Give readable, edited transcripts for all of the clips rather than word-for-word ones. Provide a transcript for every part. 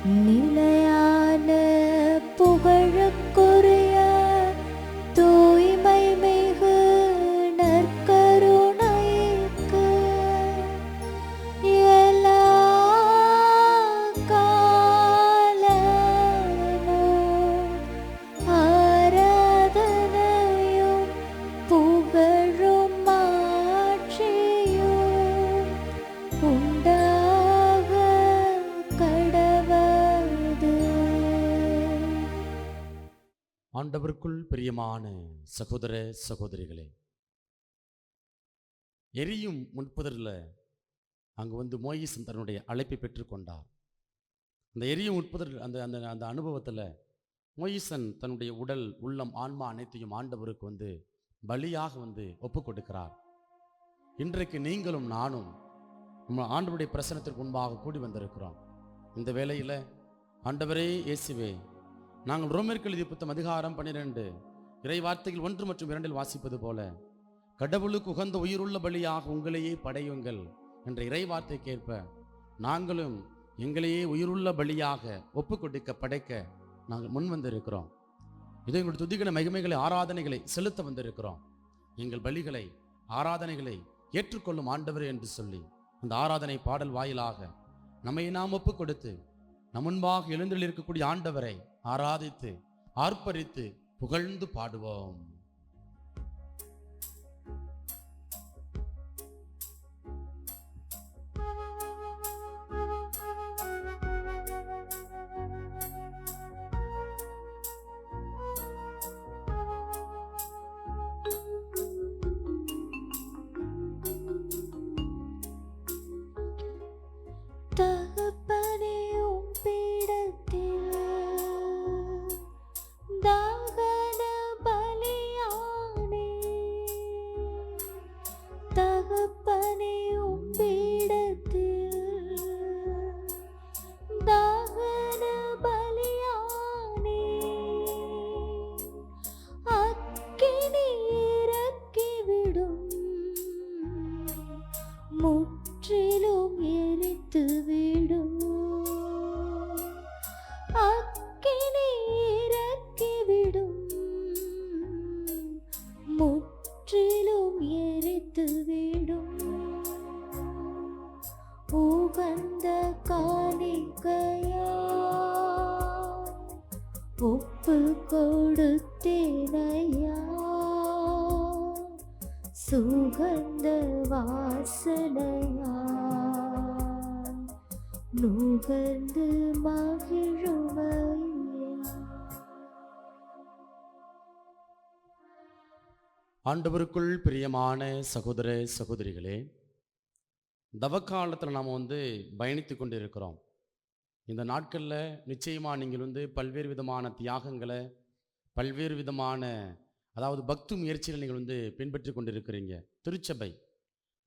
நிலையான புகழுக்குரிய தூய்மை மிகு நற்கருணைக்கு எல்லா காலமும் ஆராதனையும் புகழும் மாட்சியும் உண்டாக கடவது. ஆண்டவருக்குள் பிரியமான சகோதர சகோதரிகளே, எரியும் முட்புதரில் அங்கே மோயிசன் தன்னுடைய அழைப்பை பெற்றுக்கொண்டார். அந்த எரியும் முட்புதர் அந்த அந்த அந்த அனுபவத்தில் மோயிசன் தன்னுடைய உடல், உள்ளம், ஆன்மா அனைத்தையும் ஆண்டவருக்கு பலியாக ஒப்பு கொடுக்கிறார். இன்றைக்கு நீங்களும் நானும் நம்ம ஆண்டவருடைய பிரசன்னத்திற்கு முன்பாக கூடி வந்திருக்கிறோம். இந்த வேளையில் ஆண்டவரே இயேசுவே, நாங்கள் ரோமருக்கு எழுதிய புத்தகம் அதிகாரம் 12 இறை வார்த்தைகள் 1 மற்றும் 2 வாசிப்பது போல, கடவுளுக்கு உகந்த உயிருள்ள பலியாக உங்களையே படையுங்கள் என்ற இறை வார்த்தைக்கேற்ப நாங்களும் எங்களையே உயிருள்ள பலியாக ஒப்பு கொடுக்க படைக்க நாங்கள் முன் வந்திருக்கிறோம். இதை எங்களுடைய துதிக்கிற மகிமைகளை, ஆராதனைகளை செலுத்த வந்திருக்கிறோம். எங்கள் பலிகளை, ஆராதனைகளை ஏற்றுக்கொள்ளும் ஆண்டவரே என்று சொல்லி அந்த ஆராதனை பாடல் வாயிலாக நம்மை நாம் ஒப்பு கொடுத்து நம் முன்பாக எழுந்தில் இருக்கக்கூடிய ஆண்டவரை ஆராதித்து ஆர்ப்பரித்து புகழ்ந்து பாடுவோம். தகப்பனே, உம் பீடத்தில் தாகன பலியானே. தகப்பனே, உம் பீடத்தில் தாகன பலியானே. அக்கினி இறக்கிவிடும், முற்றிலும் எரித்துவிடும். அக்கினி இறக்கிவிடும், முற்றிலும் எரித்துவிடும். உகந்த காணிக்கையாய் ஒப்பு கொடுத்தேனையா, சுகந்த வாசனையா நுகர்ந்து மகிழுமையா. ஆண்டவருக்குள் பிரியமான சகோதர சகோதரிகளே, தவக்காலத்தில் நாம் பயணித்து கொண்டு இருக்கிறோம். இந்த நாட்களில் நிச்சயமாக நீங்கள் பல்வேறு விதமான தியாகங்களை, பல்வேறு விதமான பக்தி முயற்சிகளை நீங்கள் பின்பற்றி கொண்டு இருக்கிறீங்க. திருச்சபை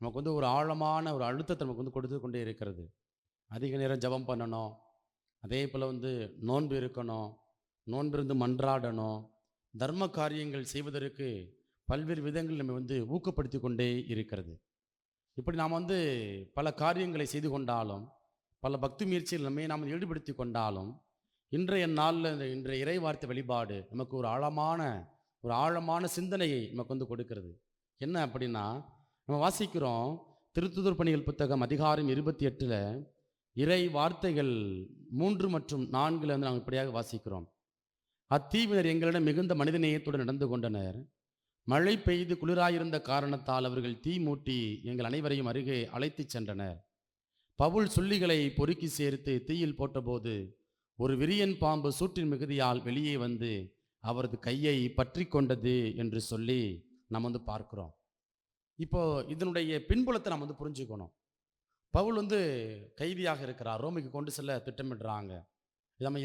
நமக்கு ஒரு ஆழமான ஒரு அழுத்தத்தை நமக்கு கொடுத்து கொண்டே இருக்கிறது. அதிக நேரம் ஜெபம் பண்ணணும், அதே போல் நோன்பு இருக்கணும், நோன்பிருந்து மன்றாடணும், தர்ம காரியங்கள் செய்வதற்கு பல்வேறு விதங்கள் நம்ம ஊக்கப்படுத்தி கொண்டே இருக்கிறது. இப்படி நாம் பல காரியங்களை செய்து கொண்டாலும், பல பக்தி முயற்சிகள் நம்மை நாம் ஈடுபடுத்தி கொண்டாலும், இன்றைய நாளில் இன்றைய இறை வார்த்தை வழிபாடு நமக்கு ஒரு ஆழமான சிந்தனையை நமக்கு கொடுக்கிறது. என்ன அப்படின்னா, நம்ம வாசிக்கிறோம் திருத்துதர் பணிகள் புத்தகம் அதிகாரம் 28 இறை வார்த்தைகள் 3 மற்றும் 4 நாங்கள் இப்படியாக வாசிக்கிறோம். அத்தீவினர் எங்களிடம் மிகுந்த மனிதநேயத்துடன் நடந்து கொண்டனர். மழை பெய்து குளிராயிருந்த காரணத்தால் அவர்கள் தீ மூட்டி எங்கள் அனைவரையும் அருகே அழைத்து சென்றனர். பவுல் சுள்ளிகளை பொறுக்கி சேர்த்து தீயில் போட்டபோது ஒரு விரியன் பாம்பு சூட்டின் மிகுதியால் வெளியே வந்து அவரது கையை பற்றி கொண்டது என்று சொல்லி நாம் பார்க்கிறோம். இப்போ இதனுடைய பின்புலத்தை நாம் புரிஞ்சுக்கணும். பவுல் கைதியாக இருக்கிறார், ரோமைக்கு கொண்டு செல்ல திட்டமிடுறாங்க. இது நம்ம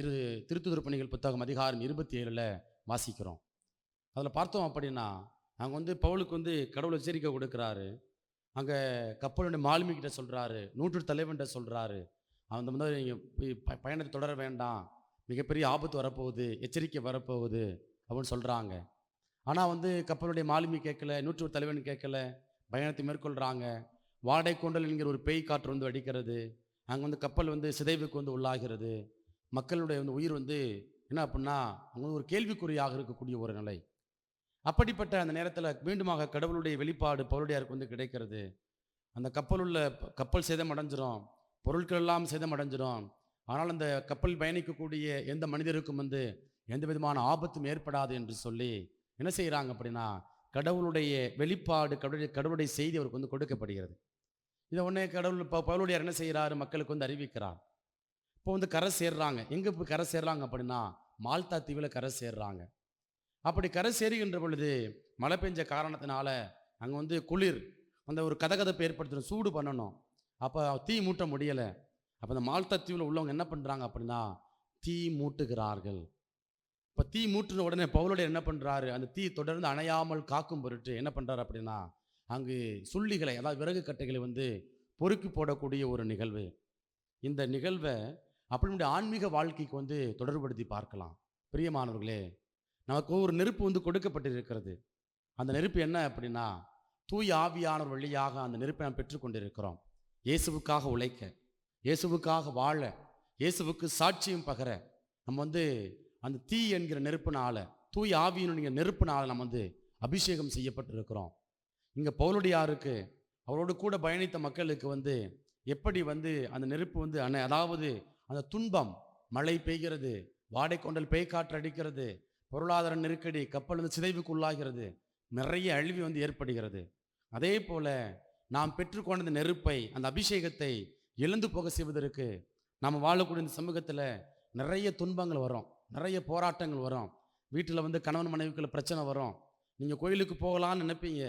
திருத்துதர் பணிகள் புத்தகம் அதிகாரம் 27 வாசிக்கிறோம். அதில் பார்த்தோம் அப்படின்னா, அங்கே பவுலுக்கு கடவுள் எச்சரிக்கை கொடுக்குறாரு. அங்கே கப்பலுடைய மாலுமிகிட்ட சொல்கிறாரு, நூற்று தலைவன்கிட்ட சொல்கிறாரு, அந்த நீங்கள் பயணத்தை தொடர வேண்டாம், மிகப்பெரிய ஆபத்து வரப்போகுது, எச்சரிக்கை வரப்போகுது அப்படின்னு சொல்கிறாங்க. ஆனால் கப்பலுடைய மாலுமி கேட்கல, நூற்று தலைவன் கேட்கல, பயணத்தை மேற்கொள்கிறாங்க. வாடை கொண்டல் என்கிற ஒரு பேய் காற்று அடிக்கிறது. அங்கே கப்பல் சிதைவுக்கு உள்ளாகிறது. மக்களுடைய வந்து உயிர் வந்து என்ன அப்படின்னா அவங்க ஒரு கேள்விக்குறியாக இருக்கக்கூடிய ஒரு நிலை. அப்படிப்பட்ட அந்த நேரத்தில் மீண்டுமாக கடவுளுடைய வெளிப்பாடு பவுலடியாருக்கு வந்து கிடைக்கிறது. அந்த கப்பல் சேதம் அடைஞ்சிரும், பொருட்கள் எல்லாம் சேதம் அடைஞ்சிரும். ஆனால் அந்த கப்பல் பயணிக்கக்கூடிய எந்த மனிதருக்கும் வந்து எந்த விதமான ஆபத்தும் ஏற்படாது என்று சொல்லி என்ன செய்கிறாங்க அப்படின்னா, கடவுளுடைய வெளிப்பாடு, கடவுளுடைய செய்தி அவருக்கு வந்து கொடுக்கப்படுகிறது. இதை உடனே கடவுள் பவுலடியார் என்ன செய்கிறாரு, மக்களுக்கு வந்து அறிவிக்கிறார். இப்போ வந்து கரை சேர்றாங்க. எங்கே போய் கரை சேர்றாங்க அப்படின்னா, மால்தா தீவில் கரை சேர்றாங்க. அப்படி கரை சேருகின்ற பொழுது மழை பெஞ்ச காரணத்தினால அங்கே வந்து குளிர், அந்த ஒரு கதகதப்பை ஏற்படுத்தணும், சூடு பண்ணணும். அப்போ தீ மூட்ட முடியலை. அப்போ அந்த மால்தா தீவில் உள்ளவங்க என்ன பண்ணுறாங்க அப்படின்னா, தீ மூட்டுகிறார்கள். இப்போ தீ மூட்டின உடனே பவுலடியார் என்ன பண்ணுறாரு, அந்த தீ தொடர்ந்து அணையாமல் காக்கும் பொருட்டு என்ன பண்ணுறாரு அப்படின்னா, அங்கு சுள்ளிகளை, அதாவது விறகு கட்டைகளை வந்து பொறுக்கி போடக்கூடிய ஒரு நிகழ்வு. இந்த நிகழ்வை அப்படி நம்முடைய ஆன்மீக வாழ்க்கைக்கு வந்து தொடர்புபடுத்தி பார்க்கலாம். பிரியமானவர்களே, நமக்கு ஒரு நெருப்பு வந்து கொடுக்கப்பட்டிருக்கிறது. அந்த நெருப்பு என்ன அப்படின்னா, தூய ஆவியானவர் வழியாக அந்த நெருப்பை நாம் பெற்றுக்கொண்டிருக்கிறோம். இயேசுவுக்காக உழைக்க, இயேசுவுக்காக வாழ, இயேசுவுக்கு சாட்சியும் பகர நம்ம வந்து அந்த தீ என்கிற நெருப்பினால, தூய ஆவியினுடைய நெருப்பினால நம்ம வந்து அபிஷேகம் செய்யப்பட்டிருக்கிறோம். இங்கே பவுலடியாருக்கு அவரோடு கூட பயணித்த மக்களுக்கு வந்து எப்படி வந்து அந்த நெருப்பு வந்து அதாவது அந்த துன்பம், மழை பெய்கிறது, வாடைக்கொண்டல் பேய்காற்று அடிக்கிறது, பொருளாதார நெருக்கடி, கப்பல் வந்து சிதைவுக்கு உள்ளாகிறது, நிறைய அழிவு வந்து ஏற்படுகிறது. அதே போல நாம் பெற்றுக்கொண்ட இந்த நெருப்பை, அந்த அபிஷேகத்தை இழந்து போக செய்வதற்கு நாம் வாழக்கூடிய இந்த சமூகத்தில் நிறைய துன்பங்கள் வரும், நிறைய போராட்டங்கள் வரும். வீட்டில் வந்து கணவன் மனைவிக்குள்ள பிரச்சனை வரும். நீங்கள் கோயிலுக்கு போகலான்னு நினைப்பீங்க,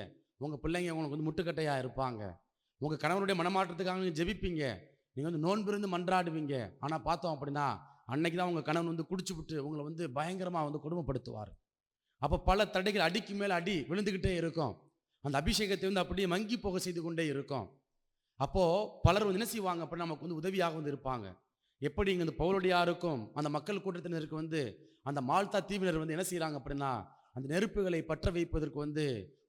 உங்கள் பிள்ளைங்க உங்களுக்கு வந்து முட்டுக்கட்டையாக இருப்பாங்க. உங்கள் கணவனுடைய மனமாற்றத்துக்காக நீங்கள் ஜெபிப்பீங்க, நீங்கள் வந்து நோன்பிருந்து மன்றாடுவீங்க. ஆனால் பார்த்தோம் அப்படின்னா அன்னைக்கு தான் உங்கள் கணவன் வந்து குடிச்சு விட்டு உங்களை வந்து பயங்கரமாக வந்து கொடுமைப்படுத்துவார். அப்போ பல தடைகள், அடிக்கு மேலே அடி விழுந்துக்கிட்டே இருக்கும். அந்த அபிஷேகத்தை வந்து அப்படியே மங்கி போக செய்து கொண்டே இருக்கும். அப்போது பலர் வந்து என்ன செய்வாங்க அப்படின்னா, நமக்கு வந்து உதவியாக வந்து இருப்பாங்க. எப்படி இங்கே இந்த பவுலடியாருக்கும் அந்த மக்கள் கூட்டத்தினருக்கு வந்து அந்த மால்தா தீவினர் வந்து என்ன செய்கிறாங்க அப்படின்னா, அந்த நெருப்புகளை பற்ற வைப்பதற்கு வந்து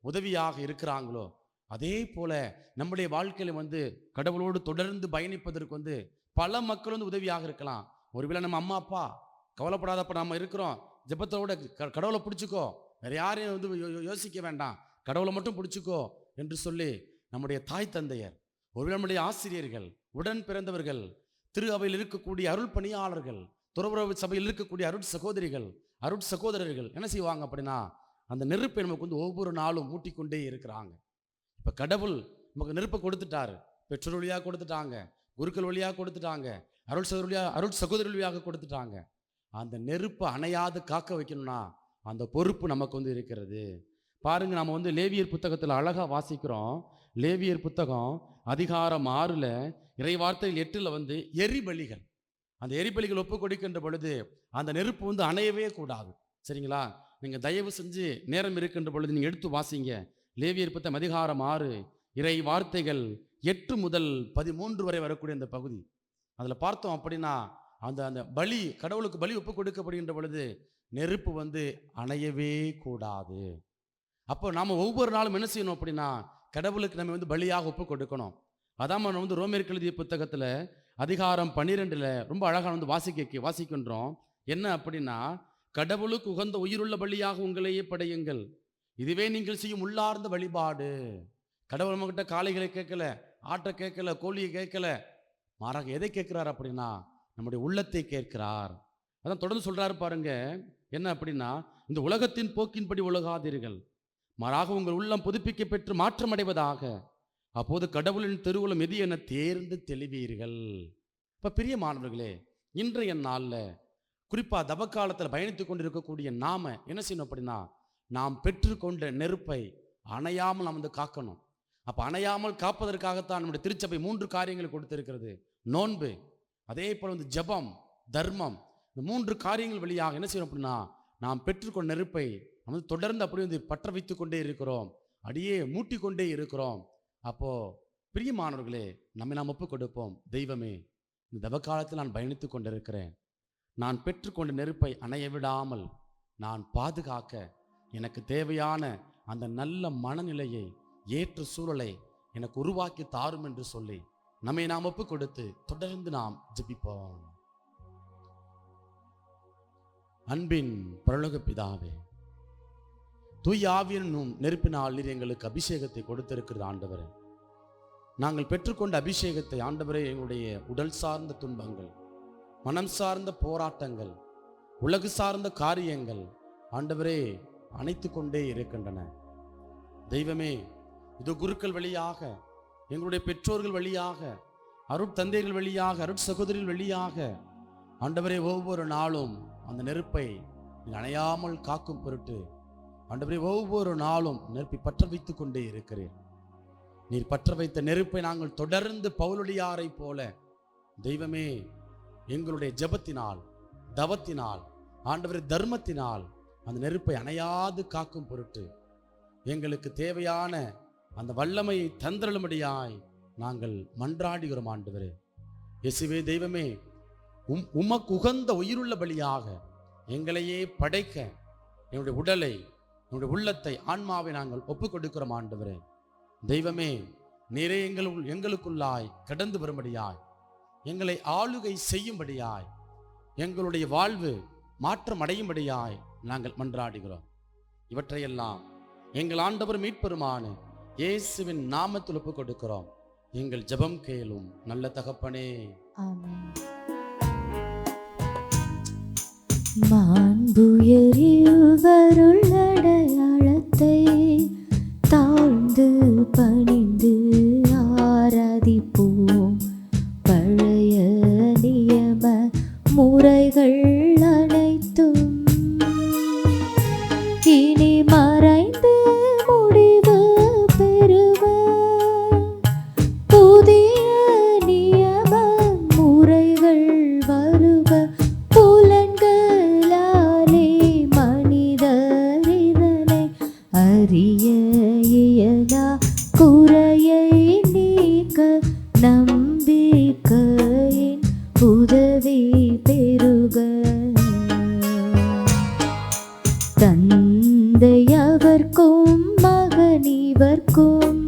உதவியாக இருக்கிறாங்களோ, அதே போல நம்முடைய வாழ்க்கையில் வந்து கடவுளோடு தொடர்ந்து பயணிப்பதற்கு வந்து பல மக்கள் வந்து உதவியாக இருக்கலாம். ஒருவேளை நம்ம அம்மா அப்பா கவலைப்படாதப்ப நம்ம இருக்கிறோம், ஜெபத்தோட கடவுளை பிடிச்சிக்கோ, வேற யாரையும் வந்து யோசிக்க வேண்டாம், கடவுளை மட்டும் பிடிச்சிக்கோ என்று சொல்லி நம்முடைய தாய் தந்தையர், ஒருவேளை நம்முடைய ஆசிரியர்கள், உடன் பிறந்தவர்கள், திரு அவையில் இருக்கக்கூடிய அருள் பணியாளர்கள், துறவுறவு சபையில் இருக்கக்கூடிய அருட் சகோதரிகள், அருட் சகோதரர்கள் என்ன செய்வாங்க அப்படின்னா, அந்த நெருப்பை நமக்கு வந்து ஒவ்வொரு நாளும் மூட்டிக்கொண்டே இருக்கிறாங்க. இப்போ கடவுள் நமக்கு நெருப்பை கொடுத்துட்டாரு, பெற்றோர் வழியாக கொடுத்துட்டாங்க, குருக்கள் வழியாக கொடுத்துட்டாங்க, அருள் சகோதரர் வழியாக கொடுத்துட்டாங்க. அந்த நெருப்பை அணையாது காக்க வைக்கணும்னா அந்த பொறுப்பு நமக்கு வந்து இருக்கிறது. பாருங்க, நம்ம வந்து லேவியர் புத்தகத்தில் அழகாக வாசிக்கிறோம். லேவியர் புத்தகம் அதிகாரம் 6 இறைவார்த்தையில் 8 வந்து எரிபலிகள், அந்த எரிபலிகள் ஒப்பு கொடுக்கின்ற பொழுது அந்த நெருப்பு வந்து அணையவே கூடாது. சரிங்களா? நீங்கள் தயவு செஞ்சு நேரம் இருக்கின்ற பொழுது நீங்கள் எடுத்து வாசிங்க. லேவியர் புத்தகம் அதிகாரம் 6 இறை வார்த்தைகள் 8 முதல் 13 வரை வரக்கூடிய அந்த பகுதி. அதில் பார்த்தோம் அப்படின்னா, அந்த பலி, கடவுளுக்கு பலி ஒப்பு கொடுக்கப்படுகின்ற பொழுது நெருப்பு வந்து அணையவே கூடாது. அப்போ நாம் ஒவ்வொரு நாளும் என்ன செய்யணும் அப்படின்னா, கடவுளுக்கு நம்ம வந்து பலியாக ஒப்பு கொடுக்கணும். அதான் நம்ம வந்து ரோமேற்கு எழுதிய புத்தகத்தில் அதிகாரம் 12 ரொம்ப அழகாக வந்து வாசிக்கின்றோம். என்ன அப்படின்னா, கடவுளுக்கு உகந்த உயிருள்ள பலியாக உங்களையே படையுங்கள், இதுவே நீங்கள் செய்யும் உள்ளார்ந்த வழிபாடு. கடவுள் நம்மகிட்ட காளைகளை கேட்கல, ஆட்டை கேட்கல, கோழியை கேட்கல, மாறாக எதை கேட்கிறார் அப்படின்னா நம்முடைய உள்ளத்தை கேட்கிறார். அதான் தொடர்ந்து சொல்றாரு பாருங்க, என்ன அப்படின்னா, இந்த உலகத்தின் போக்கின்படி உலகாதீர்கள், மாறாக உங்கள் உள்ளம் புதுப்பிக்க பெற்று மாற்றம் அடைவதாக, அப்போது கடவுளின் திருவுளம் எது என தேர்ந்து தெளிவீர்கள். இப்போ பிரியமானவர்களே, இன்றைய நாளில் குறிப்பாக தவக்காலத்தில் பயணித்து கொண்டு இருக்கக்கூடிய நாம என்ன செய்யணும் அப்படின்னா, நாம் பெற்றுக்கொண்ட நெருப்பை அணையாமல் நாம் வந்து காக்கணும். அப்போ அணையாமல் காப்பதற்காகத்தான் நம்முடைய திருச்சபை 3 காரியங்களை கொடுத்திருக்கிறது. நோன்பு, அதே போல் வந்து ஜெபம், தர்மம். இந்த 3 காரியங்கள் வழியாக என்ன செய்யணும் அப்படின்னா, நாம் பெற்றுக்கொண்ட நெருப்பை நம்ம வந்து தொடர்ந்து அப்படி வந்து பற்ற வைத்து கொண்டே இருக்கிறோம், அடியே மூட்டிக்கொண்டே இருக்கிறோம். அப்போது பிரியமானவர்களே, நம்மை நாம் ஒப்பு கொடுப்போம். தெய்வமே, இந்த தவக்காலத்தில் நான் பயணித்து கொண்டிருக்கிறேன், நான் பெற்றுக்கொண்ட நெருப்பை அணைய விடாமல் நான் பாதுகாக்க எனக்கு தேவையான அந்த நல்ல மனநிலையை, ஏற்ற சூழலை எனக்கு உருவாக்கி தாரும் என்று சொல்லி நம்மை நாம் ஒப்பு கொடுத்து தொடர்ந்து நாம் ஜெபிப்போம். அன்பின் பரலோக பிதாவே, தூய ஆவியனும் நெருப்பினால் நீர் எங்களுக்கு அபிஷேகத்தை கொடுத்திருக்கிறது ஆண்டவரே. நாங்கள் பெற்றுக்கொண்ட அபிஷேகத்தை ஆண்டவரே எங்களுடைய உடல் சார்ந்த துன்பங்கள், மனம் சார்ந்த போராட்டங்கள், உலகு சார்ந்த காரியங்கள் ஆண்டவரே அணைத்து கொண்டே இருக்கின்றன. தெய்வமே, இது குருக்கள் வழியாக, எங்களுடைய பெற்றோர்கள் வழியாக, அருட்தந்தைகள் வழியாக, அருட்சகோதரிகள் வழியாக ஆண்டவரே ஒவ்வொரு நாளும் அந்த நெருப்பை அணையாமல் காக்கும் பொருட்டு ஆண்டவரே ஒவ்வொரு நாளும் நெருப்பை பற்ற வைத்து கொண்டே இருக்கிறேன். நீர் பற்ற வைத்த நெருப்பை நாங்கள் தொடர்ந்து பவுலடியாரை போல தெய்வமே எங்களுடைய ஜெபத்தினால், தவத்தினால், ஆண்டவரே தர்மத்தினால் அந்த நெருப்பை அணையாது காக்கும் பொருட்டு எங்களுக்கு தேவையான அந்த வல்லமையை தந்திரளும்படியாய் நாங்கள் மன்றாடுகிறோம் ஆண்டவரே. இயேசுவே தெய்வமே, உமக்கு உகந்த உயிருள்ள பலியாக எங்களையே படைக்க என்னுடைய உடலை, என்னுடைய உள்ளத்தை, ஆன்மாவை நாங்கள் ஒப்புக் கொடுக்கிறோம் ஆண்டவரே. தெய்வமே, நீரே எங்களுக்குள்ளாய் கடந்து வரும்படியாய், எங்களை ஆளுகை செய்யும்படியாய், எங்களுடைய வாழ்வு மாற்றம் அடையும்படியாய் நாங்கள் மன்றாடுகிறோம். இவற்றையெல்லாம் எங்கள் ஆண்டவர் மீட்பெருமான இயேசுவின் நாமத்தில் ஒப்புக் கொடுக்கிறோம். எங்கள் ஜெபம் கேளும் நல்ல தகப்பனே, ஆமென். மாண்புயரிவருள் அடையாளத்தை தாழ்ந்து பணிந்து ஆராதிப்போம். பழைய நியம முறைகள் அனைத்தும் இனி மறைந்து முடிவு பெறுவ. புதிய நியம முறைகள் வருவ. புலன்களாலே மனிதர் இதனை அறிய இயலா. குறையை நீக்க நம்பிக்கையின் உதவி பெறுக. தந்தையவர்க்கும் மகனிவர்க்கும்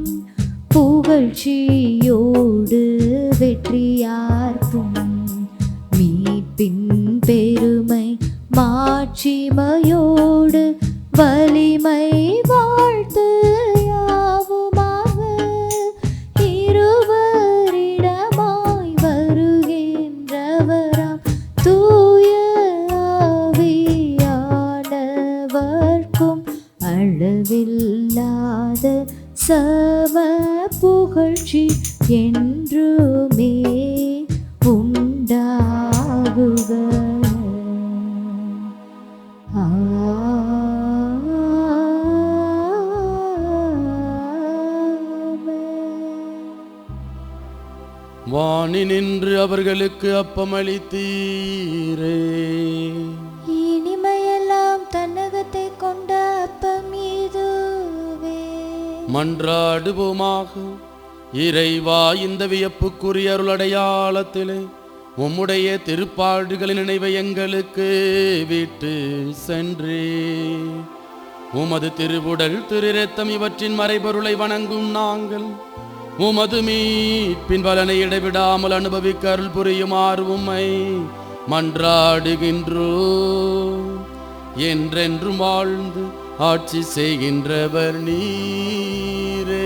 புகழ்ச்சியோடு வெற்றியார்க்கும் மீட்பின் பெருமை மாட்சிமையோடு வலிமை வாழ்த்து யாவுமாக இருவரிடமாய் வருகின்றவராம் தூய ஆவியானவர்க்கும் அளவில்லாத சம புகழ்ச்சி என்றுமே உண்டாகுக. வாணி நின்று அவர்களுக்கு அப்பமளித்தீரே. இனிமையெல்லாம் தன்னகத்தை கொண்ட அப்பம் இதுவே. மன்றாடுவோமாக. இறைவா, இந்த வியப்புக்குரிய அருளடையாளத்திலே உம்முடைய திருப்பாடுகளின் நினைவை எங்களுக்கு விட்டு சென்றே. உமது திருவுடல், திரு இரத்தம் இவற்றின் மறைபொருளை வணங்கும் நாங்கள் உமது மீட்பின் பலனை இடைவிடாமல் அனுபவிக்க அருள் புரியுமாறு உம்மை மன்றாடுகின்றோ. என்றென்றும் வாழ்ந்து ஆட்சி செய்கின்றவர் நீரே.